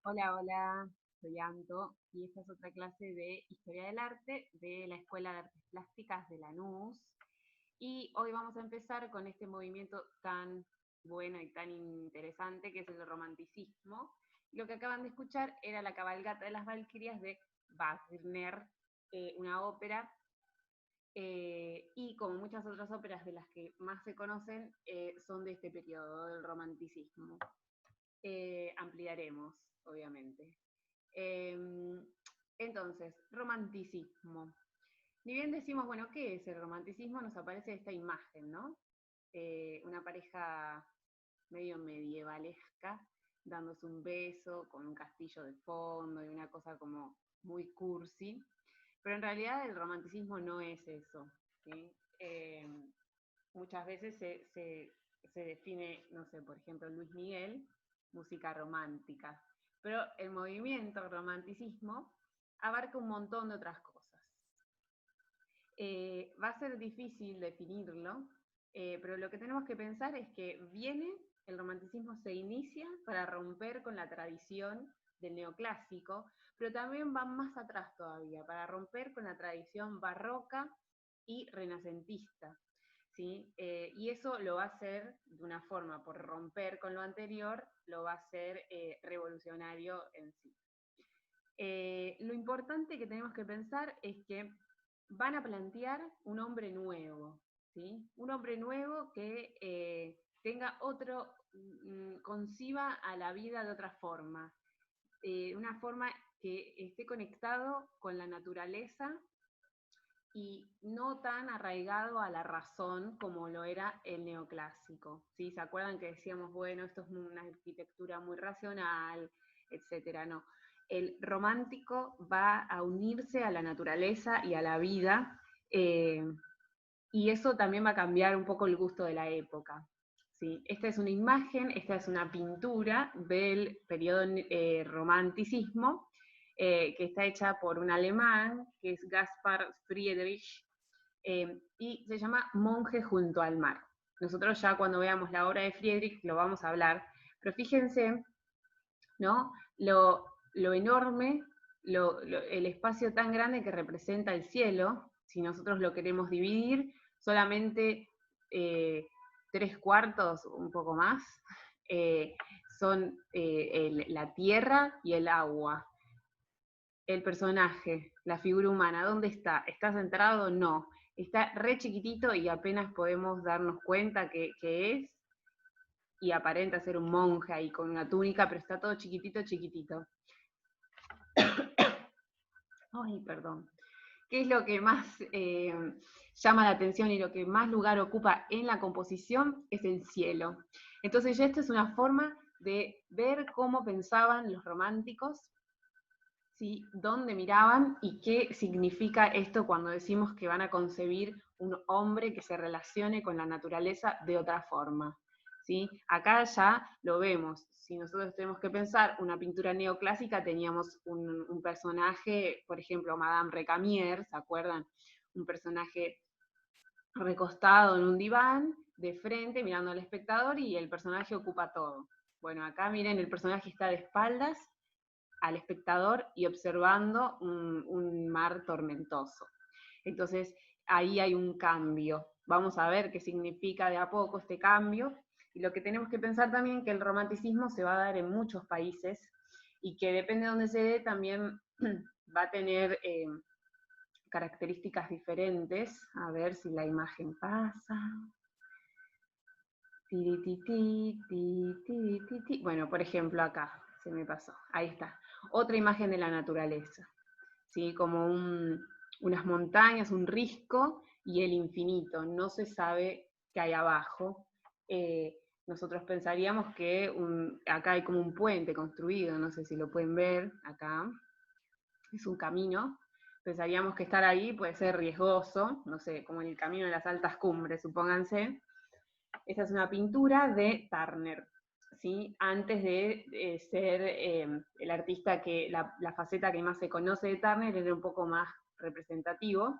Hola, hola, soy Anto y esta es otra clase de Historia del Arte de la Escuela de Artes Plásticas de Lanús. Y hoy vamos a empezar con este movimiento tan bueno y tan interesante que es el romanticismo. Lo que acaban de escuchar era la cabalgata de las Valquirias de Wagner, una ópera, y como muchas otras óperas de las que más se conocen, son de este periodo del romanticismo. Ampliaremos, obviamente. Entonces, romanticismo. Ni bien decimos, bueno, ¿qué es el romanticismo? Nos aparece esta imagen, ¿no? Una pareja medio medievalesca, dándose un beso, con un castillo de fondo y una cosa como muy cursi. Pero en realidad el romanticismo no es eso, ¿sí? Muchas veces se define, no sé, por ejemplo, Luis Miguel, música romántica. Pero el movimiento romanticismo abarca un montón de otras cosas. Va a ser difícil definirlo, pero lo que tenemos que pensar es que el romanticismo se inicia para romper con la tradición del neoclásico, pero también va más atrás todavía, para romper con la tradición barroca y renacentista. ¿Sí? Y eso lo va a hacer de una forma, por romper con lo anterior, lo va a hacer revolucionario en sí. Lo importante que tenemos que pensar es que van a plantear un hombre nuevo, ¿sí? Un hombre nuevo que tenga conciba a la vida de otra forma, una forma que esté conectado con la naturaleza y no tan arraigado a la razón como lo era el neoclásico. ¿Sí? ¿Se acuerdan que decíamos, bueno, esto es una arquitectura muy racional, etcétera? No. El romántico va a unirse a la naturaleza y a la vida, y eso también va a cambiar un poco el gusto de la época. ¿Sí? Esta es una imagen, esta es una pintura del periodo romanticismo, que está hecha por un alemán, que es Gaspar Friedrich, y se llama Monje junto al mar. Nosotros ya cuando veamos la obra de Friedrich lo vamos a hablar, pero fíjense, ¿no? Lo enorme, el espacio tan grande que representa el cielo, si nosotros lo queremos dividir, solamente 3/4, un poco más, son la tierra y el agua. El personaje, la figura humana, ¿dónde está? ¿Está centrado? No. Está re chiquitito y apenas podemos darnos cuenta que es, y aparenta ser un monje ahí con una túnica, pero está todo chiquitito, chiquitito. Ay, perdón. ¿Qué es lo que más llama la atención y lo que más lugar ocupa en la composición? Es el cielo. Entonces ya esta es una forma de ver cómo pensaban los románticos, ¿sí? Dónde miraban y qué significa esto cuando decimos que van a concebir un hombre que se relacione con la naturaleza de otra forma. ¿Sí? Acá ya lo vemos. Si nosotros tenemos que pensar una pintura neoclásica, teníamos un personaje, por ejemplo, Madame Recamier, ¿se acuerdan? Un personaje recostado en un diván, de frente, mirando al espectador, y el personaje ocupa todo. Bueno, acá miren, el personaje está de espaldas al espectador y observando un mar tormentoso. Entonces, ahí hay un cambio. Vamos a ver qué significa de a poco este cambio. Y lo que tenemos que pensar también que el romanticismo se va a dar en muchos países y que depende de dónde se dé también va a tener características diferentes. A ver si la imagen pasa. Bueno, por ejemplo acá, se me pasó, ahí está. Otra imagen de la naturaleza, ¿sí? Como unas montañas, un risco y el infinito. No se sabe qué hay abajo. Nosotros pensaríamos que acá hay como un puente construido, no sé si lo pueden ver acá. Es un camino. Pensaríamos que estar ahí puede ser riesgoso, no sé, como en el camino de las altas cumbres, supónganse. Esta es una pintura de Turner, ¿sí? Antes de ser el artista que, la faceta que más se conoce de Turner, era un poco más representativo.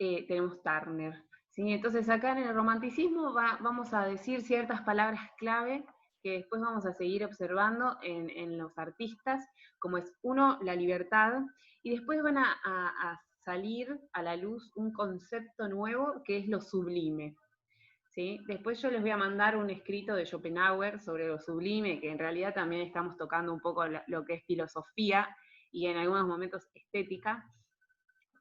tenemos Turner. ¿Sí? Entonces acá en el romanticismo vamos a decir ciertas palabras clave que después vamos a seguir observando en los artistas, como es uno, la libertad, y después van a salir a la luz un concepto nuevo que es lo sublime. ¿Sí? Después yo les voy a mandar un escrito de Schopenhauer sobre lo sublime, que en realidad también estamos tocando un poco lo que es filosofía y en algunos momentos estética,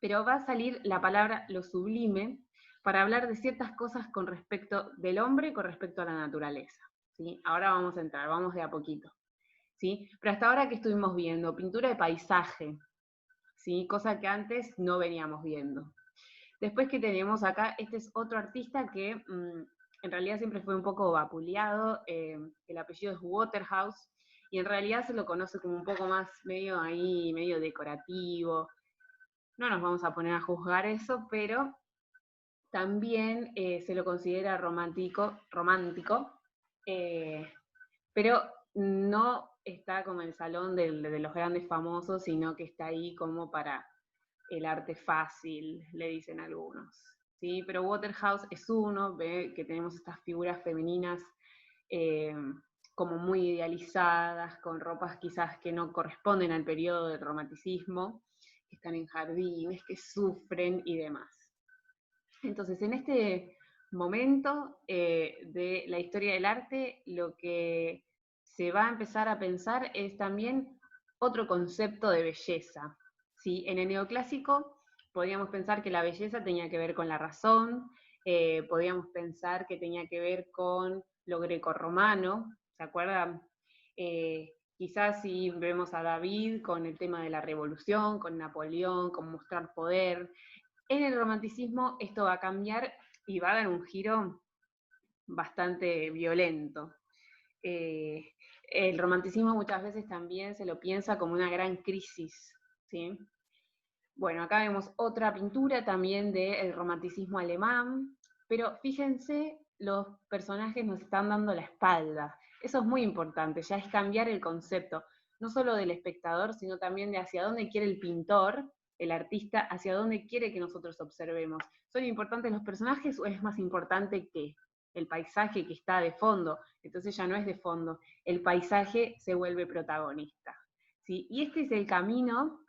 pero va a salir la palabra lo sublime para hablar de ciertas cosas con respecto del hombre con respecto a la naturaleza. ¿Sí? Ahora vamos a entrar, vamos de a poquito. ¿Sí? Pero hasta ahora que estuvimos viendo, pintura de paisaje, ¿sí? Cosa que antes no veníamos viendo. Después que tenemos acá, este es otro artista que en realidad siempre fue un poco vapuleado, el apellido es Waterhouse, y en realidad se lo conoce como un poco más medio ahí, medio decorativo. No nos vamos a poner a juzgar eso, pero también se lo considera romántico, pero no está como en el salón de los grandes famosos, sino que está ahí como para el arte fácil, le dicen algunos. ¿Sí? Pero Waterhouse es uno, ve que tenemos estas figuras femeninas eh, como muy idealizadas, con ropas quizás que no corresponden al periodo del romanticismo, que están en jardines, que sufren y demás. Entonces, en este momento de la historia del arte, lo que se va a empezar a pensar es también otro concepto de belleza. ¿Sí? En el neoclásico podíamos pensar que la belleza tenía que ver con la razón, podíamos pensar que tenía que ver con lo grecorromano, ¿se acuerdan? Quizás si vemos a David con el tema de la revolución, con Napoleón, con mostrar poder. En el romanticismo esto va a cambiar y va a dar un giro bastante violento. El romanticismo muchas veces también se lo piensa como una gran crisis, ¿sí? Bueno, acá vemos otra pintura también del romanticismo alemán, pero fíjense, los personajes nos están dando la espalda. Eso es muy importante, ya es cambiar el concepto, no solo del espectador, sino también de hacia dónde quiere el pintor, el artista, hacia dónde quiere que nosotros observemos. ¿Son importantes los personajes o es más importante que el paisaje que está de fondo? Entonces ya no es de fondo, el paisaje se vuelve protagonista. ¿Sí? Y este es el camino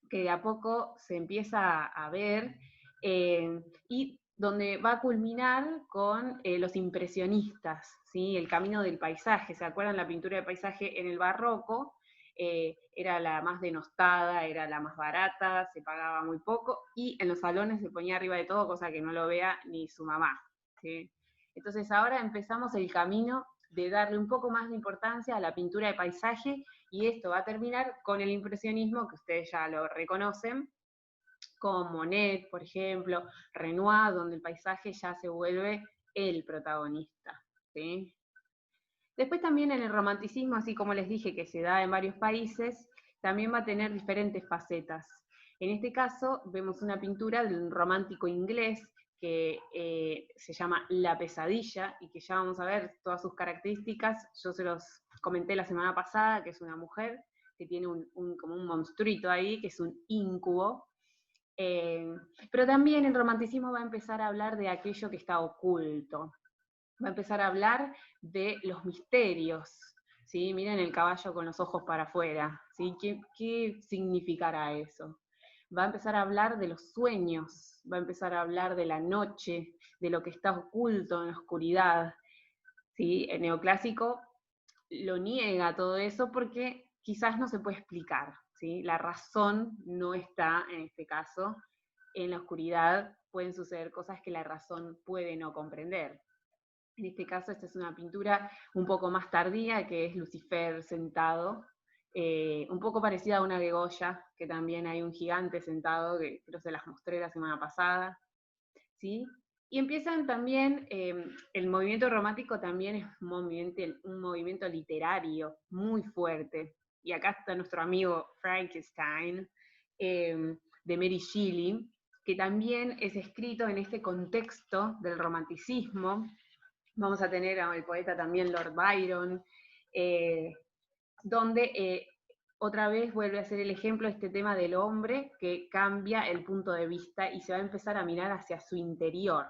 que de a poco se empieza a ver y donde va a culminar con los impresionistas, ¿sí? El camino del paisaje. ¿Se acuerdan la pintura de paisaje en el barroco? Era la más denostada, era la más barata, se pagaba muy poco y en los salones se ponía arriba de todo, cosa que no lo vea ni su mamá. ¿Sí? Entonces ahora empezamos el camino de darle un poco más de importancia a la pintura de paisaje y esto va a terminar con el impresionismo, que ustedes ya lo reconocen, con Monet, por ejemplo, Renoir, donde el paisaje ya se vuelve el protagonista. ¿Sí? Después también en el romanticismo, así como les dije que se da en varios países, también va a tener diferentes facetas. En este caso vemos una pintura de un romántico inglés que se llama La Pesadilla y que ya vamos a ver todas sus características. Yo se los comenté la semana pasada, que es una mujer que tiene como un monstruito ahí, que es un íncubo. Pero también el romanticismo va a empezar a hablar de aquello que está oculto, va a empezar a hablar de los misterios, ¿sí? Miren el caballo con los ojos para afuera, ¿sí? ¿Qué significará eso? Va a empezar a hablar de los sueños, va a empezar a hablar de la noche, de lo que está oculto en la oscuridad, ¿sí? El neoclásico lo niega todo eso porque quizás no se puede explicar, ¿sí? La razón no está, en este caso, en la oscuridad pueden suceder cosas que la razón puede no comprender. En este caso, esta es una pintura un poco más tardía, que es Lucifer sentado, un poco parecida a una de Goya, que también hay un gigante sentado, que creo se las mostré la semana pasada, ¿sí? Y empiezan también, el movimiento romántico también es un movimiento literario muy fuerte. Y acá está nuestro amigo Frankenstein, de Mary Shelley, que también es escrito en este contexto del romanticismo. Vamos a tener al poeta también Lord Byron, donde otra vez vuelve a ser el ejemplo de este tema del hombre que cambia el punto de vista y se va a empezar a mirar hacia su interior,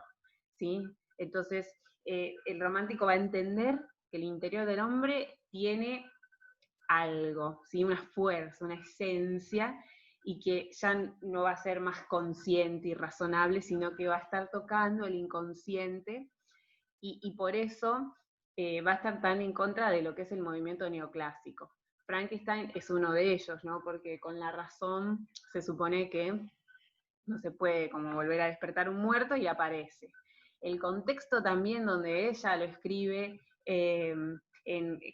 ¿sí? Entonces, el romántico va a entender que el interior del hombre tiene algo, ¿sí? Una fuerza, una esencia, y que ya no va a ser más consciente y razonable, sino que va a estar tocando el inconsciente, y por eso va a estar tan en contra de lo que es el movimiento neoclásico. Frankenstein es uno de ellos, ¿no? Porque con la razón se supone que no se puede como volver a despertar un muerto y aparece. El contexto también donde ella lo escribe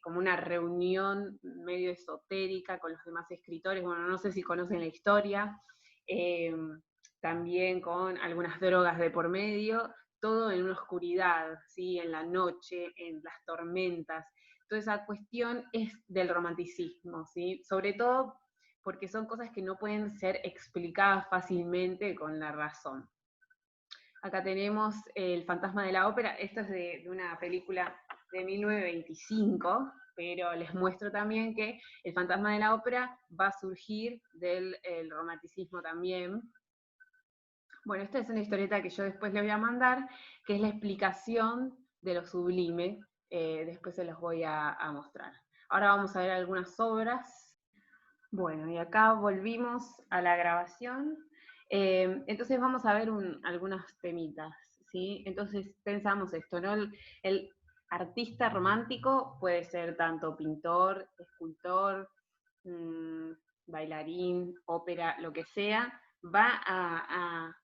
como una reunión medio esotérica con los demás escritores, bueno, no sé si conocen la historia, eh, también con algunas drogas de por medio, todo en una oscuridad, ¿sí? En la noche, en las tormentas. Toda esa cuestión es del romanticismo, ¿sí? Sobre todo porque son cosas que no pueden ser explicadas fácilmente con la razón. Acá tenemos El fantasma de la ópera, esto es de una película de 1925, pero les muestro también que El fantasma de la ópera va a surgir del romanticismo también. Bueno, esta es una historieta que yo después les voy a mandar, que es la explicación de lo sublime, después se los voy a mostrar. Ahora vamos a ver algunas obras. Bueno, y acá volvimos a la grabación. Entonces vamos a ver algunos temitas, ¿sí? Entonces pensamos esto, ¿no? El artista romántico puede ser tanto pintor, escultor, mmm, bailarín, ópera, lo que sea, va a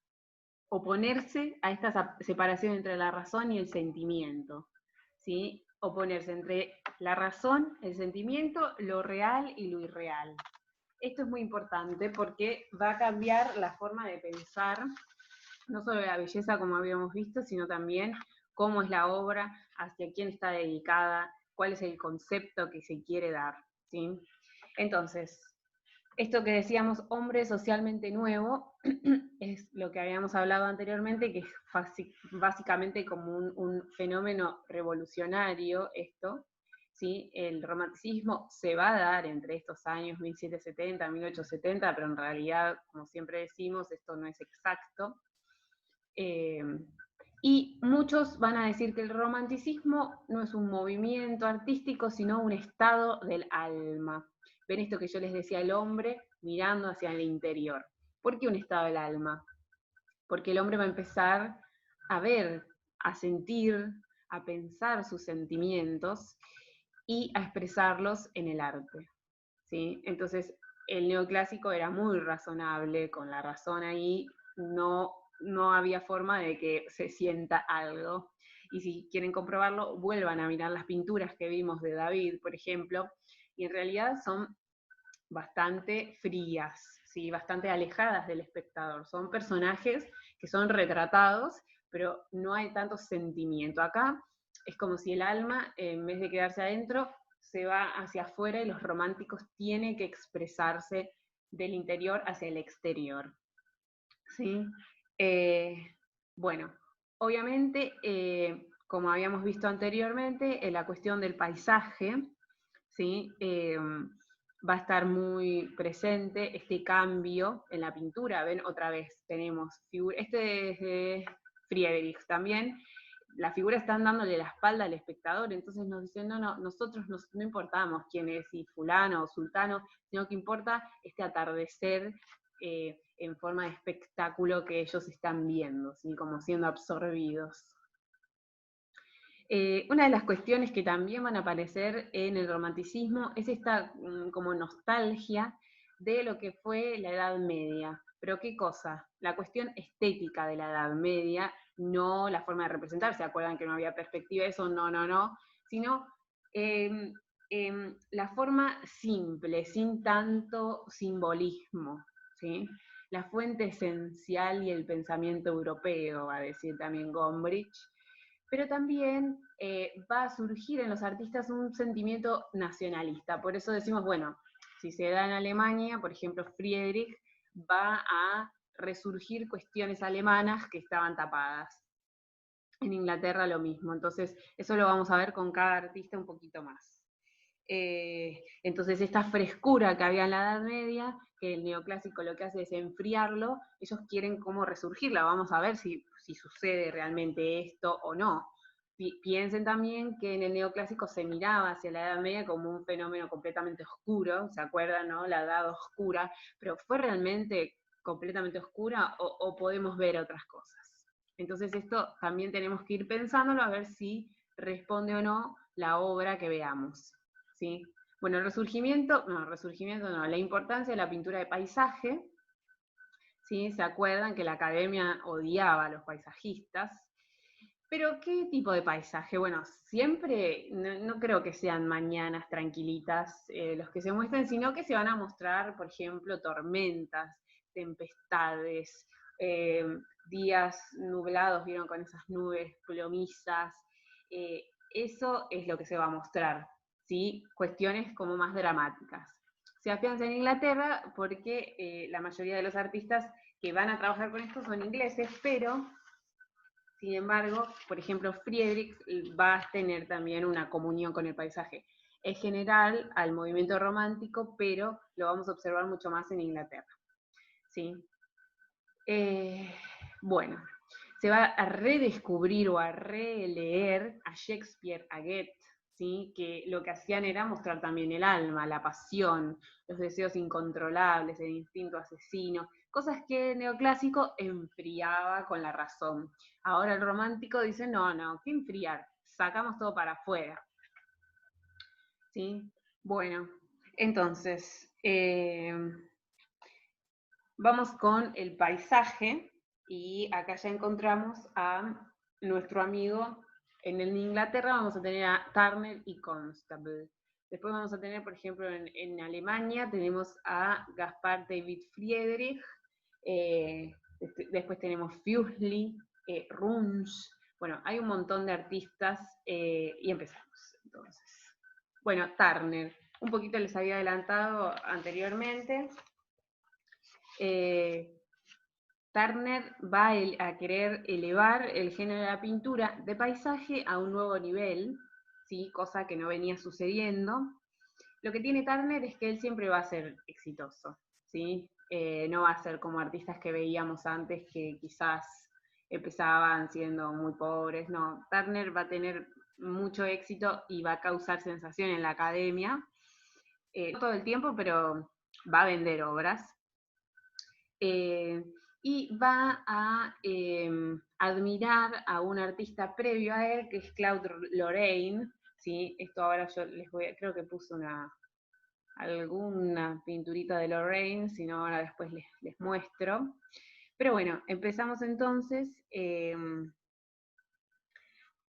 oponerse a esta separación entre la razón y el sentimiento, ¿sí? Oponerse entre la razón, el sentimiento, lo real y lo irreal. Esto es muy importante porque va a cambiar la forma de pensar, no solo la belleza como habíamos visto, sino también cómo es la obra, hacia quién está dedicada, cuál es el concepto que se quiere dar, ¿sí? Entonces, esto que decíamos, hombre socialmente nuevo, es lo que habíamos hablado anteriormente, que es básicamente como un fenómeno revolucionario esto, ¿sí? El romanticismo se va a dar entre estos años 1770, 1870, pero en realidad, como siempre decimos, esto no es exacto. Y muchos van a decir que el romanticismo no es un movimiento artístico, sino un estado del alma. Ven esto que yo les decía, el hombre mirando hacia el interior. ¿Por qué un estado del alma? Porque el hombre va a empezar a ver, a sentir, a pensar sus sentimientos y a expresarlos en el arte, ¿sí? Entonces, el neoclásico era muy razonable, con la razón ahí, no había forma de que se sienta algo. Y si quieren comprobarlo, vuelvan a mirar las pinturas que vimos de David, por ejemplo, y en realidad son bastante frías, ¿sí? Bastante alejadas del espectador. Son personajes que son retratados, pero no hay tanto sentimiento. Acá es como si el alma, en vez de quedarse adentro, se va hacia afuera y los románticos tienen que expresarse del interior hacia el exterior, ¿sí? Bueno, obviamente, como habíamos visto anteriormente, la cuestión del paisaje, ¿sí? Va a estar muy presente este cambio en la pintura. Ven, otra vez tenemos este es de Friedrich también. Las figuras están dándole la espalda al espectador, entonces nos dicen, no, nosotros no importamos quién es, si fulano o sultano, sino que importa este atardecer en forma de espectáculo que ellos están viendo, ¿sí? Como siendo absorbidos. Una de las cuestiones que también van a aparecer en el romanticismo es esta como nostalgia de lo que fue la Edad Media. ¿Pero qué cosa? La cuestión estética de la Edad Media, no la forma de representar. ¿Se acuerdan que no había perspectiva? Eso no, sino la forma simple, sin tanto simbolismo, ¿sí? La fuente esencial y el pensamiento europeo, va a decir también Gombrich, pero también va a surgir en los artistas un sentimiento nacionalista. Por eso decimos, bueno, si se da en Alemania, por ejemplo, Friedrich va a resurgir cuestiones alemanas que estaban tapadas. En Inglaterra lo mismo. Entonces, eso lo vamos a ver con cada artista un poquito más. Entonces esta frescura que había en la Edad Media, que el neoclásico lo que hace es enfriarlo, ellos quieren como resurgirla, vamos a ver si sucede realmente esto o no. Piensen también que en el neoclásico se miraba hacia la Edad Media como un fenómeno completamente oscuro, ¿se acuerdan, no? La Edad Oscura, pero ¿fue realmente completamente oscura o podemos ver otras cosas? Entonces esto también tenemos que ir pensándolo a ver si responde o no la obra que veamos, ¿sí? Bueno, resurgimiento no, la importancia de la pintura de paisaje, ¿sí? ¿Se acuerdan que la academia odiaba a los paisajistas? Pero, ¿qué tipo de paisaje? Bueno, siempre, no creo que sean mañanas tranquilitas los que se muestran, sino que se van a mostrar, por ejemplo, tormentas, tempestades, eh, días nublados, vieron, con esas nubes plomizas. Eso es lo que se va a mostrar, ¿sí? Cuestiones como más dramáticas. Se afianza en Inglaterra porque la mayoría de los artistas que van a trabajar con esto son ingleses, pero sin embargo, por ejemplo, Friedrich va a tener también una comunión con el paisaje. Es general al movimiento romántico, pero lo vamos a observar mucho más en Inglaterra. ¿Sí? Bueno, se va a redescubrir o a releer a Shakespeare, a Goethe, ¿sí? Que lo que hacían era mostrar también el alma, la pasión, los deseos incontrolables, el instinto asesino, cosas que el neoclásico enfriaba con la razón. Ahora el romántico dice, no, ¿qué enfriar? Sacamos todo para afuera. ¿Sí? Bueno, entonces, vamos con el paisaje, y acá ya encontramos a nuestro amigo. En Inglaterra vamos a tener a Turner y Constable. Después vamos a tener, por ejemplo, en Alemania tenemos a Gaspar David Friedrich, después tenemos Fuseli, Runge. Bueno, hay un montón de artistas y empezamos entonces. Bueno, Turner, un poquito les había adelantado anteriormente. Turner va a querer elevar el género de la pintura de paisaje a un nuevo nivel, ¿sí? Cosa que no venía sucediendo. Lo que tiene Turner es que él siempre va a ser exitoso, ¿sí? No va a ser como artistas que veíamos antes que quizás empezaban siendo muy pobres, no. Turner va a tener mucho éxito y va a causar sensación en la academia, no todo el tiempo, pero va a vender obras. Y va a admirar a un artista previo a él, que es Claude Lorraine, ¿sí? Esto ahora yo creo que puse alguna pinturita de Lorraine, si no ahora después les muestro. Pero bueno, empezamos entonces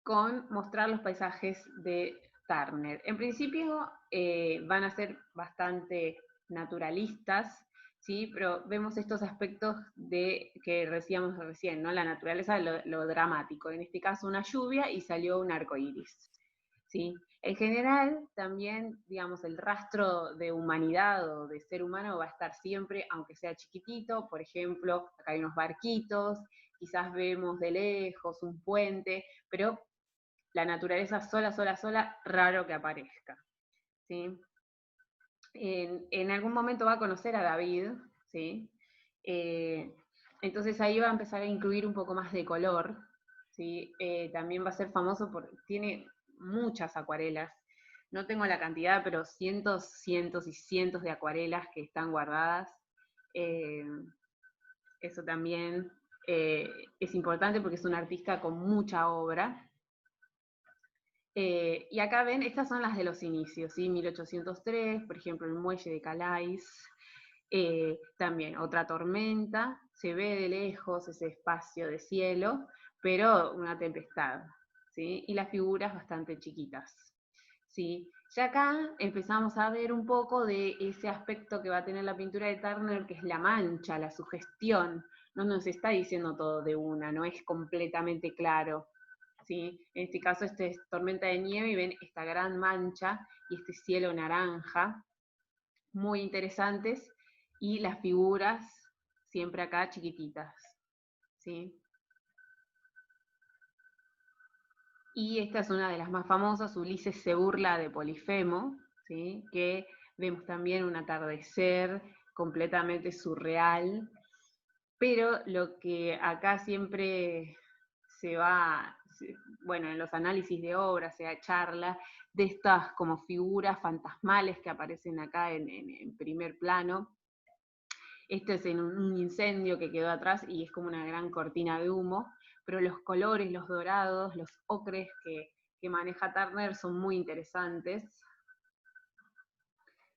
con mostrar los paisajes de Turner. En principio van a ser bastante naturalistas, ¿sí? Pero vemos estos aspectos que decíamos recién, ¿no? La naturaleza, lo dramático. En este caso una lluvia y salió un arco iris, ¿sí? En general, también, digamos, el rastro de humanidad o de ser humano va a estar siempre, aunque sea chiquitito. Por ejemplo, acá hay unos barquitos, quizás vemos de lejos un puente, pero la naturaleza sola, raro que aparezca, ¿sí? En algún momento va a conocer a David, ¿sí? Entonces ahí va a empezar a incluir un poco más de color, ¿sí? También va a ser famoso porque tiene muchas acuarelas. No tengo la cantidad, pero cientos y cientos de acuarelas que están guardadas. Eso también es importante porque es un artista con mucha obra. Y acá ven, estas son las de los inicios, ¿sí? 1803, por ejemplo, el muelle de Calais. También otra tormenta, se ve de lejos ese espacio de cielo, pero una tempestad, ¿sí? Y las figuras bastante chiquitas, ¿sí? Ya acá empezamos a ver un poco de ese aspecto que va a tener la pintura de Turner, que es la mancha, la sugestión. No nos está diciendo todo de una, no es completamente claro. ¿Sí? En este caso, este es tormenta de nieve y ven esta gran mancha y este cielo naranja, muy interesantes, y las figuras siempre acá chiquititas, ¿sí? Y esta es una de las más famosas, Ulises se burla de Polifemo, ¿sí? Que vemos también un atardecer completamente surreal, pero lo que acá siempre se va, bueno, en los análisis de obras se charla de estas como figuras fantasmales que aparecen acá en primer plano. Esto es en un incendio que quedó atrás y es como una gran cortina de humo, pero los colores, los dorados, los ocres que maneja Turner son muy interesantes.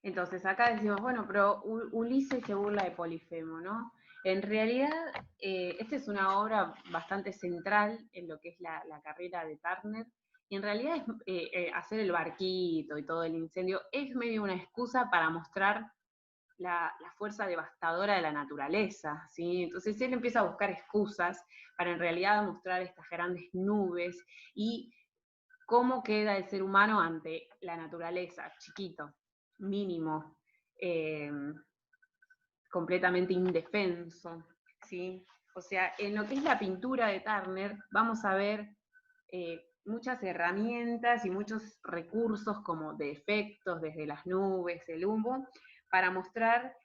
Entonces acá decimos, bueno, pero Ulises se burla de Polifemo, ¿no? En realidad, esta es una obra bastante central en lo que es la carrera de Turner, y en realidad hacer el barquito y todo el incendio es medio una excusa para mostrar la fuerza devastadora de la naturaleza, ¿sí? Entonces él empieza a buscar excusas para en realidad mostrar estas grandes nubes y cómo queda el ser humano ante la naturaleza, chiquito, mínimo, eh, completamente indefenso, ¿sí? O sea, en lo que es la pintura de Turner, vamos a ver muchas herramientas y muchos recursos como de efectos, desde las nubes, el humo, para mostrar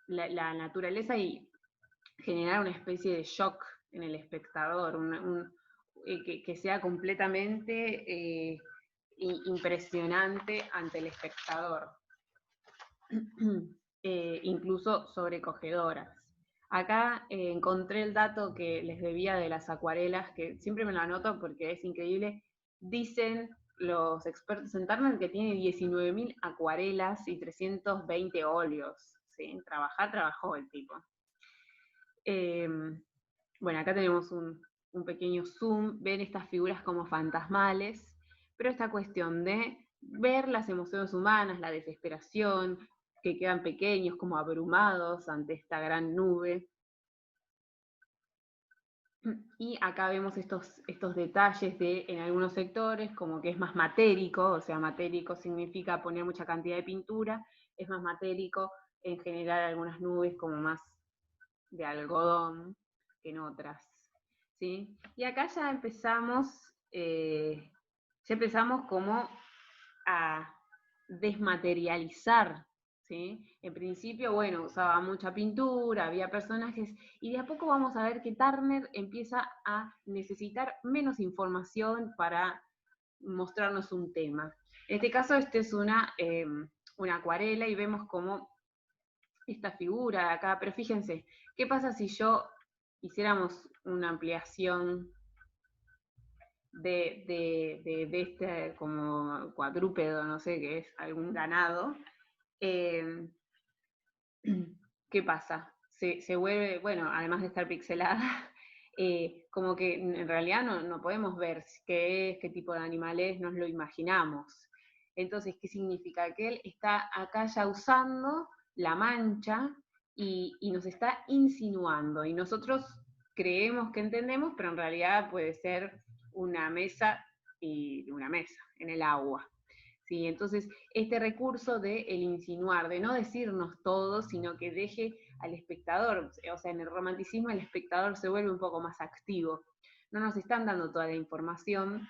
la naturaleza y generar una especie de shock en el espectador, que sea completamente impresionante ante el espectador, incluso sobrecogedoras. Acá encontré el dato que les debía de las acuarelas, que siempre me lo anoto porque es increíble. Dicen los expertos en Turner que tiene 19.000 acuarelas y 320 óleos. ¿Sí? Trabajó el tipo. Bueno, acá tenemos un pequeño zoom, ven estas figuras como fantasmales, pero esta cuestión de ver las emociones humanas, la desesperación, que quedan pequeños, como abrumados ante esta gran nube. Y acá vemos estos detalles en algunos sectores, como que es más matérico, o sea, matérico significa poner mucha cantidad de pintura, es más matérico en general algunas nubes como más de algodón que en otras, ¿sí? Y acá ya empezamos como a desmaterializar, ¿sí? En principio, bueno, usaba mucha pintura, había personajes, y de a poco vamos a ver que Turner empieza a necesitar menos información para mostrarnos un tema. En este caso, es una acuarela y vemos como esta figura de acá, pero fíjense, ¿qué pasa si yo hiciéramos una ampliación de este como cuadrúpedo, no sé, que es algún ganado? Eh, ¿Qué pasa? Se vuelve, bueno, además de estar pixelada, como que en realidad no podemos ver qué es, qué tipo de animal es, nos lo imaginamos. Entonces, ¿qué significa? Que él está acá ya usando la mancha y nos está insinuando, y nosotros creemos que entendemos, pero en realidad puede ser una mesa y una mesa en el agua. ¿Sí? Entonces, este recurso de el insinuar, de no decirnos todo, sino que deje al espectador, o sea, en el romanticismo el espectador se vuelve un poco más activo. No nos están dando toda la información,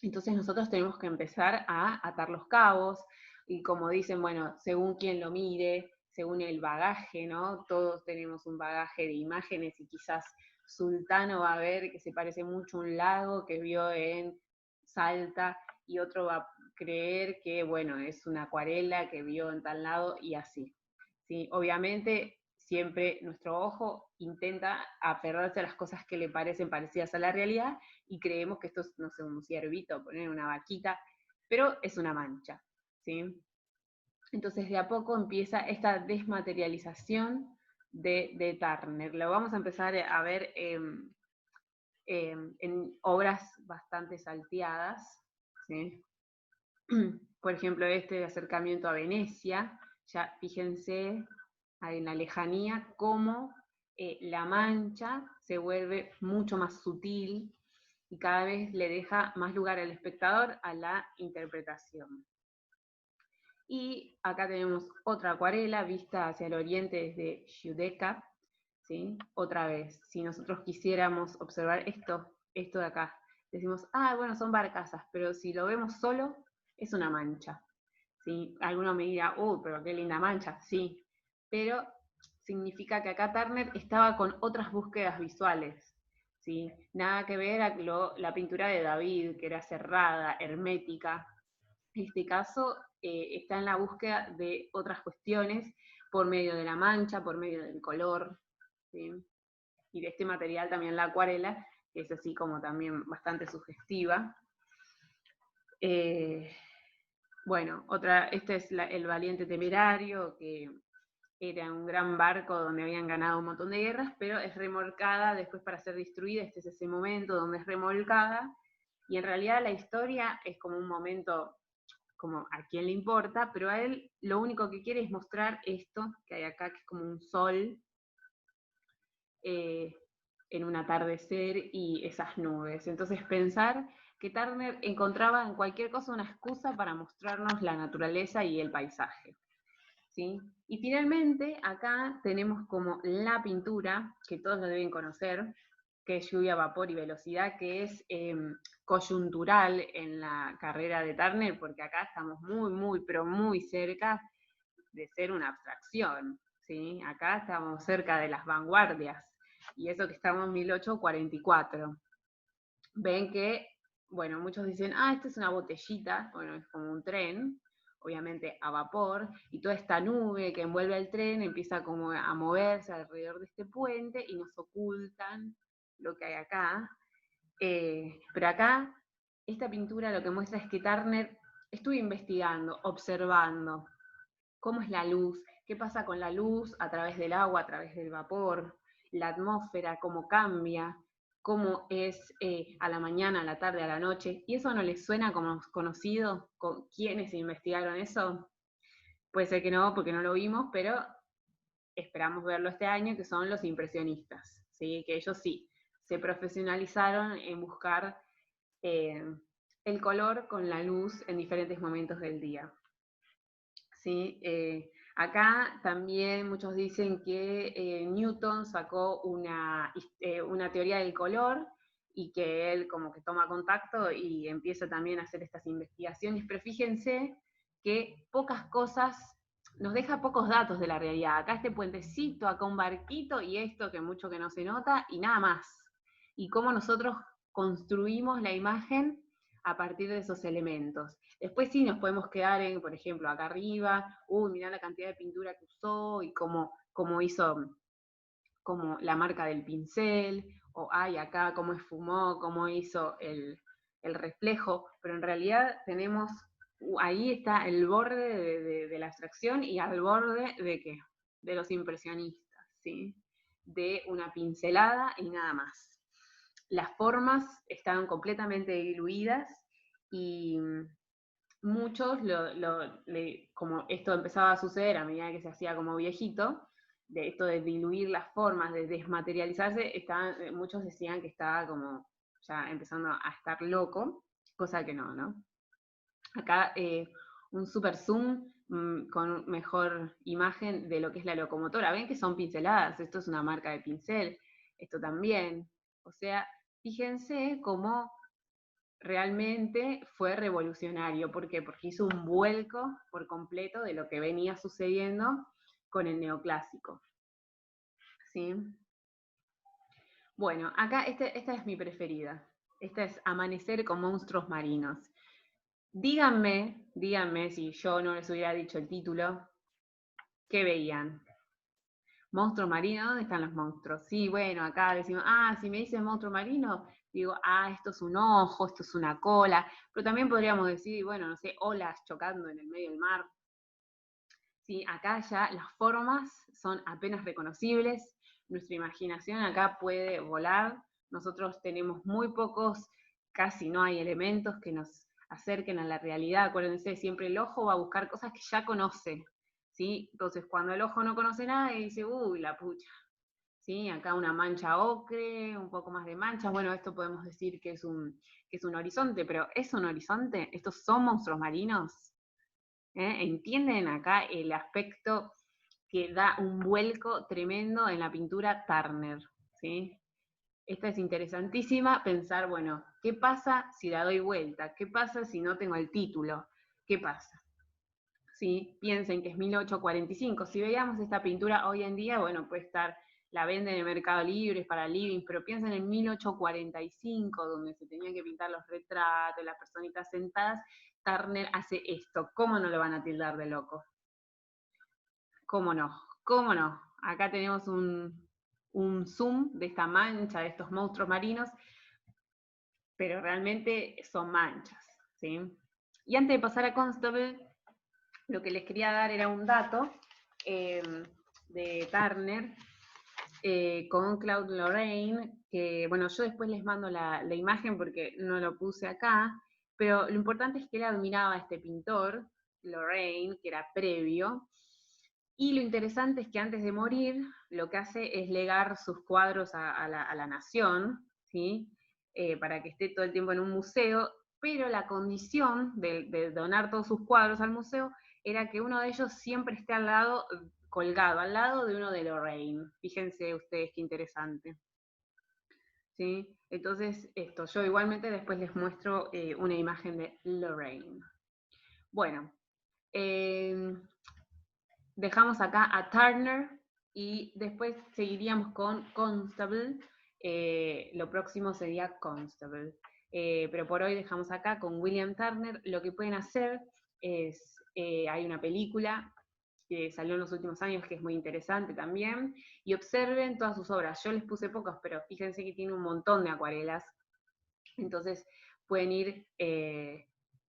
entonces nosotros tenemos que empezar a atar los cabos, y como dicen, bueno, según quien lo mire, según el bagaje, ¿no? Todos tenemos un bagaje de imágenes y quizás Sultano va a ver que se parece mucho a un lago que vio en Salta y otro va a creer que, bueno, es una acuarela que vio en tal lado y así. ¿Sí? Obviamente siempre nuestro ojo intenta aferrarse a las cosas que le parecen parecidas a la realidad y creemos que esto es, no sé, un ciervito, poner una vaquita, pero es una mancha, ¿sí? Entonces de a poco empieza esta desmaterialización de Turner. Lo vamos a empezar a ver en obras bastante salteadas, ¿sí? Por ejemplo, este acercamiento a Venecia, ya fíjense en la lejanía cómo la mancha se vuelve mucho más sutil y cada vez le deja más lugar al espectador a la interpretación. Y acá tenemos otra acuarela vista hacia el oriente desde Giudecca, ¿sí? Otra vez, si nosotros quisiéramos observar esto de acá, decimos, ah, bueno, son barcazas, pero si lo vemos solo, es una mancha. ¿sí? Alguno me dirá, pero qué linda mancha, sí, pero significa que acá Turner estaba con otras búsquedas visuales, ¿sí? Nada que ver a la pintura de David, que era cerrada, hermética. En este caso está en la búsqueda de otras cuestiones por medio de la mancha, por medio del color, ¿sí? Y de este material también la acuarela, que es así como también bastante sugestiva. Bueno, este es el Valiente Temerario, que era un gran barco donde habían ganado un montón de guerras, pero es remolcada después para ser destruida. Este es ese momento donde es remolcada, y en realidad la historia es como un momento como a quién le importa, pero a él lo único que quiere es mostrar esto que hay acá, que es como un sol en un atardecer y esas nubes. Entonces pensar que Turner encontraba en cualquier cosa una excusa para mostrarnos la naturaleza y el paisaje, ¿sí? Y finalmente acá tenemos como la pintura, que todos lo deben conocer, que es lluvia, vapor y velocidad, que es coyuntural en la carrera de Turner, porque acá estamos muy, pero muy cerca de ser una abstracción, ¿sí? Acá estamos cerca de las vanguardias, y eso que estamos en 1844. Ven que, bueno, muchos dicen, esta es una botellita, bueno, es como un tren, obviamente a vapor, y toda esta nube que envuelve al tren empieza como a moverse alrededor de este puente y nos ocultan lo que hay acá. Pero acá, esta pintura lo que muestra es que Turner estuvo investigando, observando cómo es la luz, qué pasa con la luz a través del agua, a través del vapor, la atmósfera, cómo cambia, cómo es a la mañana, a la tarde, a la noche. ¿Y eso no les suena como conocido? ¿Con quiénes investigaron eso? Puede ser que no, porque no lo vimos, pero esperamos verlo este año, que son los impresionistas, ¿sí? Que ellos sí, se profesionalizaron en buscar eh, el color con la luz en diferentes momentos del día. ¿Sí? Acá también muchos dicen que Newton sacó una teoría del color, y que él como que toma contacto y empieza también a hacer estas investigaciones, pero fíjense que pocas cosas, nos deja pocos datos de la realidad. Acá este puentecito, acá un barquito y esto que mucho que no se nota y nada más. Y cómo nosotros construimos la imagen a partir de esos elementos. Después sí nos podemos quedar en, por ejemplo, acá arriba, mirá la cantidad de pintura que usó y cómo hizo como la marca del pincel, o acá cómo esfumó, cómo hizo el reflejo, pero en realidad tenemos, ahí está el borde de la abstracción y al borde de qué, de los impresionistas, ¿sí? De una pincelada y nada más. Las formas estaban completamente diluidas y muchos, como esto empezaba a suceder a medida que se hacía como viejito, de esto de diluir las formas, de desmaterializarse, muchos decían que estaba como ya empezando a estar loco, cosa que no, ¿no? Acá un super zoom con mejor imagen de lo que es la locomotora. Ven que son pinceladas, esto es una marca de pincel, esto también. O sea, fíjense cómo realmente fue revolucionario. ¿Por qué? Porque hizo un vuelco por completo de lo que venía sucediendo con el neoclásico. ¿Sí? Bueno, acá esta es mi preferida. Esta es Amanecer con monstruos marinos. Díganme si yo no les hubiera dicho el título, ¿qué veían? ¿Monstruo marino? ¿Dónde están los monstruos? Sí, bueno, acá decimos, si me dicen monstruo marino, digo, esto es un ojo, esto es una cola, pero también podríamos decir, bueno, no sé, olas chocando en el medio del mar. Sí, acá ya las formas son apenas reconocibles, nuestra imaginación acá puede volar, nosotros tenemos muy pocos, casi no hay elementos que nos acerquen a la realidad. Acuérdense, siempre el ojo va a buscar cosas que ya conoce, ¿sí? Entonces, cuando el ojo no conoce nada y dice, uy, la pucha, ¿sí? Acá una mancha ocre, un poco más de manchas, bueno, esto podemos decir que es un horizonte, pero ¿es un horizonte? ¿Estos son monstruos marinos? ¿Entienden acá el aspecto que da un vuelco tremendo en la pintura Turner? ¿Sí? Esta es interesantísima, pensar, bueno, ¿qué pasa si la doy vuelta? ¿Qué pasa si no tengo el título? ¿Qué pasa? ¿sí? Piensen que es 1845. Si veíamos esta pintura hoy en día, bueno, puede estar, la venden en el Mercado Libre para living, pero piensen en 1845, donde se tenían que pintar los retratos, las personitas sentadas. Turner hace esto. ¿Cómo no lo van a tildar de loco? ¿Cómo no? ¿Cómo no? Acá tenemos un zoom de esta mancha, de estos monstruos marinos, pero realmente son manchas, ¿sí? Y antes de pasar a Constable, lo que les quería dar era un dato de Turner con Claude Lorraine, que bueno, yo después les mando la imagen porque no lo puse acá, pero lo importante es que él admiraba a este pintor, Lorraine, que era previo, y lo interesante es que antes de morir, lo que hace es legar sus cuadros a la nación, ¿sí? Para que esté todo el tiempo en un museo, pero la condición de donar todos sus cuadros al museo era que uno de ellos siempre esté al lado, colgado, al lado de uno de Lorraine. Fíjense ustedes qué interesante. ¿Sí? Entonces, esto, yo igualmente después les muestro una imagen de Lorraine. Bueno, dejamos acá a Turner y después seguiríamos con Constable. Lo próximo sería Constable. Pero por hoy dejamos acá con William Turner. Lo que pueden hacer es, hay una película que salió en los últimos años que es muy interesante también, y observen todas sus obras. Yo les puse pocos, pero fíjense que tiene un montón de acuarelas. Entonces pueden ir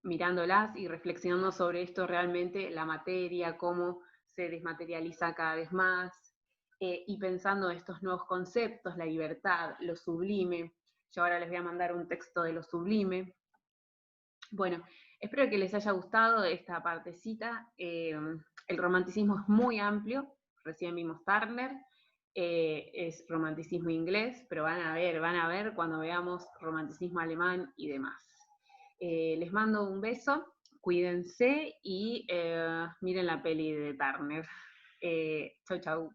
mirándolas y reflexionando sobre esto realmente, la materia, cómo se desmaterializa cada vez más, y pensando estos nuevos conceptos, la libertad, lo sublime. Yo ahora les voy a mandar un texto de lo sublime. Bueno, espero que les haya gustado esta partecita. El romanticismo es muy amplio, recién vimos Turner, es romanticismo inglés, pero van a ver cuando veamos romanticismo alemán y demás. Les mando un beso, cuídense y miren la peli de Turner. Chau, chau.